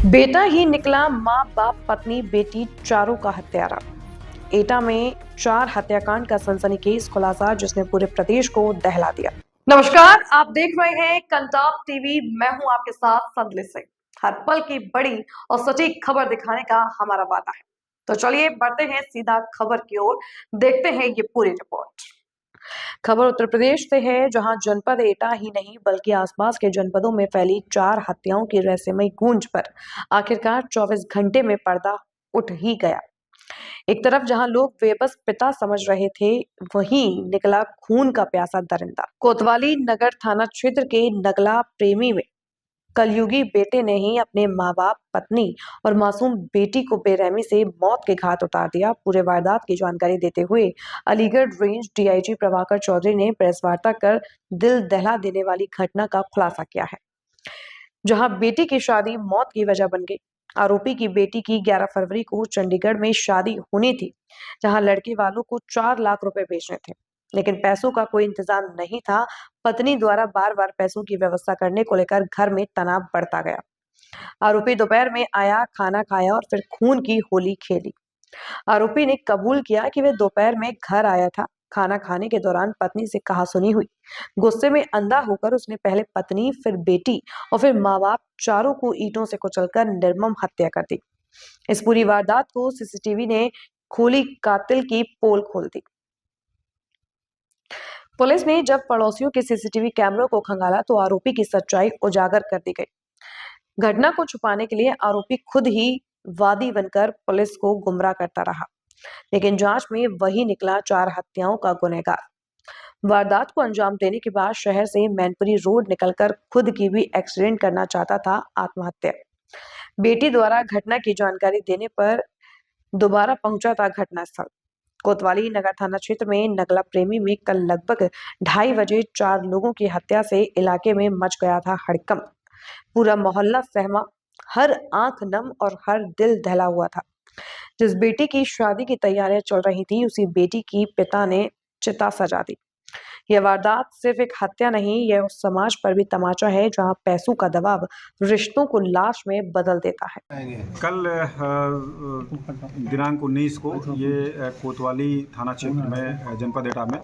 बेटा ही निकला माँ बाप पत्नी बेटी चारों का हत्यारा। एटा में 4 हत्याकांड का सनसनीखेज खुलासा जिसने पूरे प्रदेश को दहला दिया। नमस्कार, आप देख रहे हैं कंटाप टीवी। मैं हूं आपके साथ संदली सिंह। हर पल की बड़ी और सटीक खबर दिखाने का हमारा वादा है। तो चलिए बढ़ते हैं सीधा खबर की ओर, देखते हैं ये पूरी रिपोर्ट। खबर उत्तर प्रदेश से है, जहां जनपद एटा ही नहीं बल्कि आसपास के जनपदों में फैली 4 हत्याओं की रहस्यमयी गूंज पर आखिरकार 24 घंटे में पर्दा उठ ही गया। एक तरफ जहां लोग बेबस पिता समझ रहे थे, वहीं निकला खून का प्यासा दरिंदा। कोतवाली नगर थाना क्षेत्र के नगला प्रेमी में कलयुगी बेटे ने ही अपने माँ बाप, पत्नी और मासूम बेटी को बेरहमी से मौत के घाट उतार दिया। पूरे वारदात की जानकारी देते हुए अलीगढ़ रेंज डीआईजी प्रभाकर चौधरी ने प्रेस वार्ता कर दिल दहला देने वाली घटना का खुलासा किया है, जहां बेटी की शादी मौत की वजह बन गई। आरोपी की बेटी की 11 फरवरी को चंडीगढ़ में शादी होनी थी, जहां लड़के वालों को 4 लाख रुपए भेजने थे, लेकिन पैसों का कोई इंतजाम नहीं था। पत्नी द्वारा बार बार पैसों की व्यवस्था करने को लेकर घर में तनाव बढ़ता गया। आरोपी दोपहर में आया, खाना खाया और फिर खून की होली खेली। आरोपी ने कबूल किया कि वह दोपहर में घर आया था। खाना खाने के दौरान पत्नी से कहासुनी हुई। गुस्से में अंधा होकर उसने पहले पत्नी, फिर बेटी और फिर माँ बाप चारों को ईंटों से कुचलकर निर्मम हत्या कर दी। इस पूरी वारदात को सीसीटीवी ने खोली, कातिल की पोल खोल दी। पुलिस ने जब पड़ोसियों के सीसीटीवी कैमरों को खंगाला तो आरोपी की सच्चाई उजागर कर दी गई। घटना को छुपाने के लिए आरोपी खुद ही वादी बनकर पुलिस को गुमराह करता रहा, लेकिन जांच में वही निकला 4 हत्याओं का गुनहगार। वारदात को अंजाम देने के बाद शहर से मैनपुरी रोड निकलकर खुद की भी एक्सीडेंट करना चाहता था, आत्महत्या। बेटी द्वारा घटना की जानकारी देने पर दोबारा पहुंचा था घटनास्थल। कोतवाली नगर थाना क्षेत्र में नगला प्रेमी में कल लगभग 2:30 बजे 4 लोगों की हत्या से इलाके में मच गया था हड़कंप। पूरा मोहल्ला सहमा, हर आंख नम और हर दिल दहला हुआ था। जिस बेटी की शादी की तैयारियां चल रही थी, उसी बेटी की पिता ने चिता सजा दी। यह वारदात सिर्फ एक हत्या नहीं, यह उस समाज पर भी तमाचा है जहां पैसों का दबाव रिश्तों को लाश में बदल देता है। कल दिनांक 19 को ये कोतवाली थाना क्षेत्र में जनपद एटा में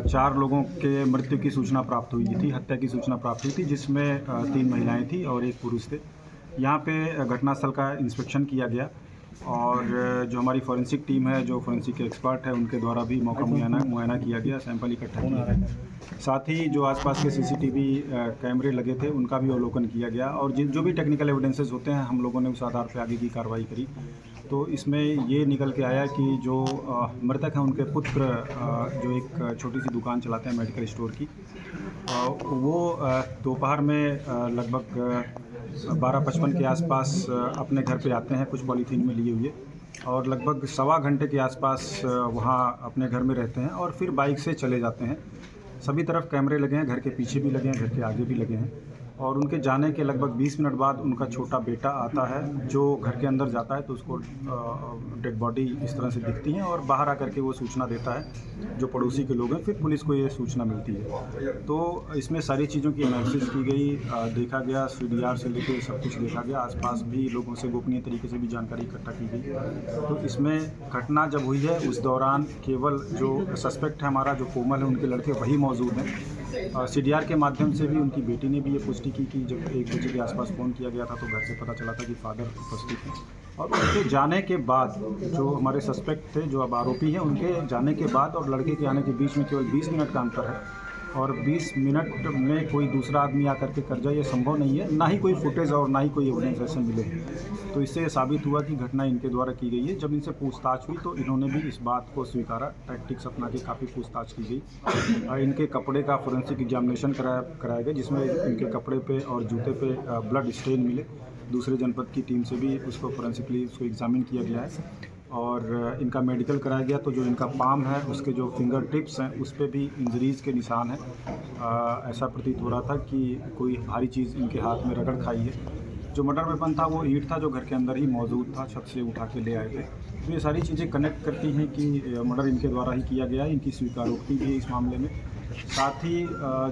4 लोगों के मृत्यु की सूचना प्राप्त हुई थी, हत्या की सूचना प्राप्त हुई थी, जिसमें 3 महिलाएं थी और 1 पुरुष थे। यहाँ पे घटनास्थल का इंस्पेक्शन किया गया और जो हमारी फॉरेंसिक टीम है, जो फॉरेंसिक एक्सपर्ट है, उनके द्वारा भी मौका मुआयना किया गया, सैंपल इकट्ठा किया गया। साथ ही जो आसपास के सीसीटीवी कैमरे लगे थे उनका भी अवलोकन किया गया और जो भी टेक्निकल एविडेंसेस होते हैं, हम लोगों ने उस आधार पर आगे की कार्रवाई करी। तो इसमें ये निकल के आया कि जो मृतक हैं उनके पुत्र जो एक छोटी सी दुकान चलाते हैं मेडिकल स्टोर की, वो दोपहर में लगभग 12:55 के आसपास अपने घर पे आते हैं कुछ पॉलीथीन में लिए हुए और लगभग सवा घंटे के आसपास वहाँ अपने घर में रहते हैं और फिर बाइक से चले जाते हैं। सभी तरफ कैमरे लगे हैं, घर के पीछे भी लगे हैं, घर के आगे भी लगे हैं और उनके जाने के लगभग 20 मिनट बाद उनका छोटा बेटा आता है, जो घर के अंदर जाता है तो उसको डेड बॉडी इस तरह से दिखती है और बाहर आकर के वो सूचना देता है जो पड़ोसी के लोग हैं, फिर पुलिस को ये सूचना मिलती है। तो इसमें सारी चीज़ों की एनालिसिस की गई, देखा गया, सीडीआर से लेकर सब कुछ देखा गया, आसपास भी लोगों से गोपनीय तरीके से भी जानकारी इकट्ठा की गई। तो इसमें घटना जब हुई है उस दौरान केवल जो सस्पेक्ट है हमारा, जो कोमल है, उनके लड़के वही मौजूद हैं। सीडीआर के माध्यम से भी उनकी बेटी ने भी ये पुष्टि की कि जब 1 बजे के आसपास फ़ोन किया गया था तो घर से पता चला था कि फादर उपस्थित हैं और उनके जाने के बाद जो हमारे सस्पेक्ट थे, जो अब आरोपी हैं, उनके जाने के बाद और लड़के के आने के बीच में केवल 20 मिनट का अंतर है और 20 मिनट में कोई दूसरा आदमी आकर के कर जाए ये संभव नहीं है, ना ही कोई फुटेज और ना ही कोई एविडेंस ऐसे मिले। तो इससे ये साबित हुआ कि घटना इनके द्वारा की गई है। जब इनसे पूछताछ हुई तो इन्होंने भी इस बात को स्वीकारा, टैक्टिक्स अपना के काफ़ी पूछताछ की गई। इनके कपड़े का फोरेंसिक एग्जामिनेशन कराया गया, जिसमें इनके कपड़े पे और जूते पे ब्लड स्टेन मिले। दूसरे जनपद की टीम से भी उसको फोरेंसिकली उसको एग्जामिन किया गया है और इनका मेडिकल कराया गया। तो जो इनका पाम है, उसके जो फिंगर टिप्स हैं, उस पर भी इंजरीज़ के निशान हैं। ऐसा प्रतीत हो रहा था कि कोई भारी चीज़ इनके हाथ में रगड़ खाई है। जो मर्डर वेपन था वो ईंट था, जो घर के अंदर ही मौजूद था, छत से उठा के ले आए थे। तो ये सारी चीज़ें कनेक्ट करती हैं कि मर्डर इनके द्वारा ही किया गया है। इनकी स्वीकारोक्ति भी है इस मामले में साथ ही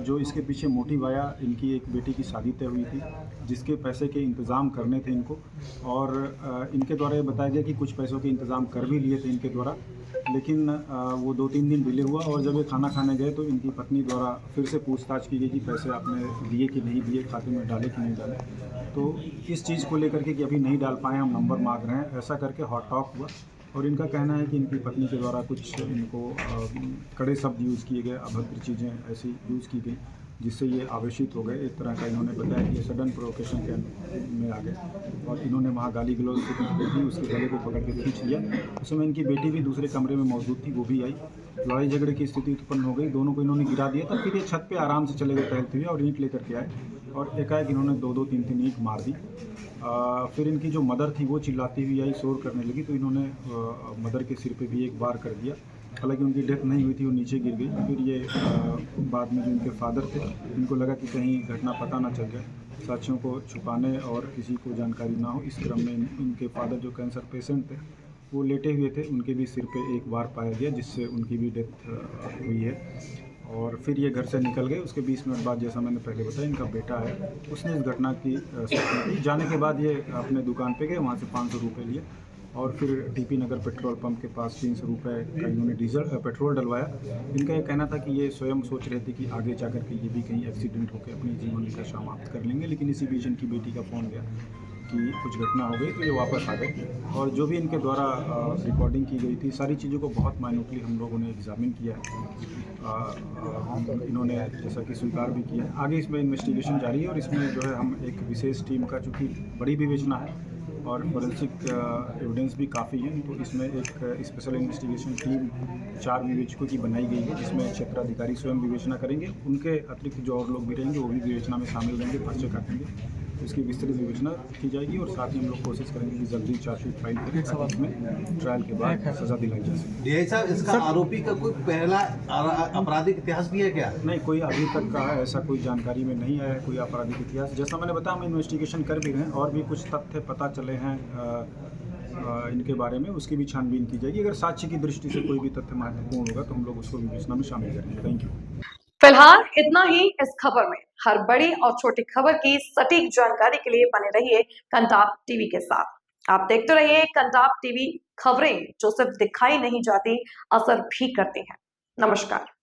जो इसके पीछे मोटिव आया, इनकी एक बेटी की शादी तय हुई थी जिसके पैसे के इंतज़ाम करने थे इनको, और इनके द्वारा ये बताया गया कि कुछ पैसों के इंतज़ाम कर भी लिए थे इनके द्वारा, लेकिन वो 2-3 दिन डिले हुआ और जब ये खाना खाने गए तो इनकी पत्नी द्वारा फिर से पूछताछ की गई कि पैसे आपने दिए कि नहीं दिए, खाते में डाले कि नहीं डाले। तो इस चीज़ को लेकर के कि अभी नहीं डाल पाए, हम नंबर मांग रहे हैं, ऐसा करके हॉट टॉक हुआ। और इनका कहना है कि इनकी पत्नी के द्वारा कुछ इनको कड़े शब्द यूज़ किए गए, अभद्र चीज़ें ऐसी यूज़ की गई जिससे ये आवेशित हो गए। एक तरह का इन्होंने बताया कि ये सडन प्रोवोकेशन के में आ गए और इन्होंने वहाँ गाली गलौज से कुछ बेटी उसके गले को पकड़ के खींच लिया। उस समय इनकी बेटी भी दूसरे कमरे में मौजूद थी, वो भी आई। लड़ाई झगड़े की स्थिति उत्पन्न हो गई, दोनों को इन्होंने गिरा दिया था। फिर ये छत पे आराम से चले गए टहलते हुए और ईंट लेकर के आए और एकाएक इन्होंने 2-2, 3-3 ईंट मार दी। फिर इनकी जो मदर थी वो चिल्लाती हुई आई, शोर करने लगी, तो इन्होंने मदर के सिर पे भी एक बार कर दिया। हालांकि उनकी डेथ नहीं हुई थी, वो नीचे गिर गई। फिर ये बाद में जो इनके फादर थे, इनको लगा कि कहीं घटना पता ना चल जाए, साक्ष्यों को छुपाने और किसी को जानकारी ना हो, इस क्रम में इनके फादर जो कैंसर पेशेंट थे वो लेटे हुए थे, उनके भी सिर पे एक बार पाया गया जिससे उनकी भी डेथ हुई है। और फिर ये घर से निकल गए। उसके 20 मिनट बाद, जैसा मैंने पहले बताया, इनका बेटा है, उसने इस घटना की सूचना दी। जाने के बाद ये अपने दुकान पे गए, वहाँ से 500 रुपये लिए और फिर टीपी नगर पेट्रोल पंप के पास 300 रुपये का इन्होंने पेट्रोल डलवाया। इनका ये कहना था कि ये स्वयं सोच रहे थे कि आगे जाकर के ये भी कहीं एक्सीडेंट होकर अपनी जीवन का समाप्त कर लेंगे, लेकिन इसी बीच इनकी बेटी का फ़ोन गया कि कुछ घटना हो गई, तो ये वापस आ गए। और जो भी इनके द्वारा रिकॉर्डिंग की गई थी, सारी चीज़ों को बहुत माइन्यूटली हम लोगों ने एग्जामिन किया है। इन्होंने जैसा कि स्वीकार भी किया है। आगे इसमें इन्वेस्टिगेशन जारी है और इसमें जो है हम एक विशेष टीम का, चूँकि बड़ी विवेचना है और फॉरेंसिक एविडेंस भी काफ़ी है, तो इसमें एक स्पेशल इन्वेस्टिगेशन टीम 4 विवेचकों की बनाई गई है, जिसमें क्षेत्राधिकारी स्वयं विवेचना करेंगे। उनके अतिरिक्त जो और लोग भी रहेंगे वो भी विवेचना में शामिल रहेंगे, पर्चे काटेंगे। इसकी विस्तृत विवेचना की जाएगी और साथ ही हम लोग कोशिश करेंगे कि जल्दी चार्जशीट फाइल करें ताकि इसमें ट्रायल के बाद सजा दिलाई जा सके। डीआई साहब, इसका आरोपी का कोई पहला आपराधिक इतिहास भी है क्या? नहीं, कोई अभी तक का ऐसा कोई जानकारी में नहीं आया है कोई आपराधिक इतिहास। जैसा मैंने बताया, हम इन्वेस्टिगेशन कर भी रहे हैं और भी कुछ तथ्य पता चले हैं इनके बारे में, उसकी भी छानबीन की जाएगी। अगर साक्ष्य की दृष्टि से कोई भी तथ्य महत्वपूर्ण होगा तो हम लोग उसको विवेचना में शामिल करेंगे। Thank you. फिलहाल इतना ही इस खबर में। हर बड़ी और छोटी खबर की सटीक जानकारी के लिए बने रहिए कंटाप टीवी के साथ। आप देखते रहिए कंटाप टीवी, खबरें जो सिर्फ दिखाई नहीं जाती, असर भी करती हैं। नमस्कार।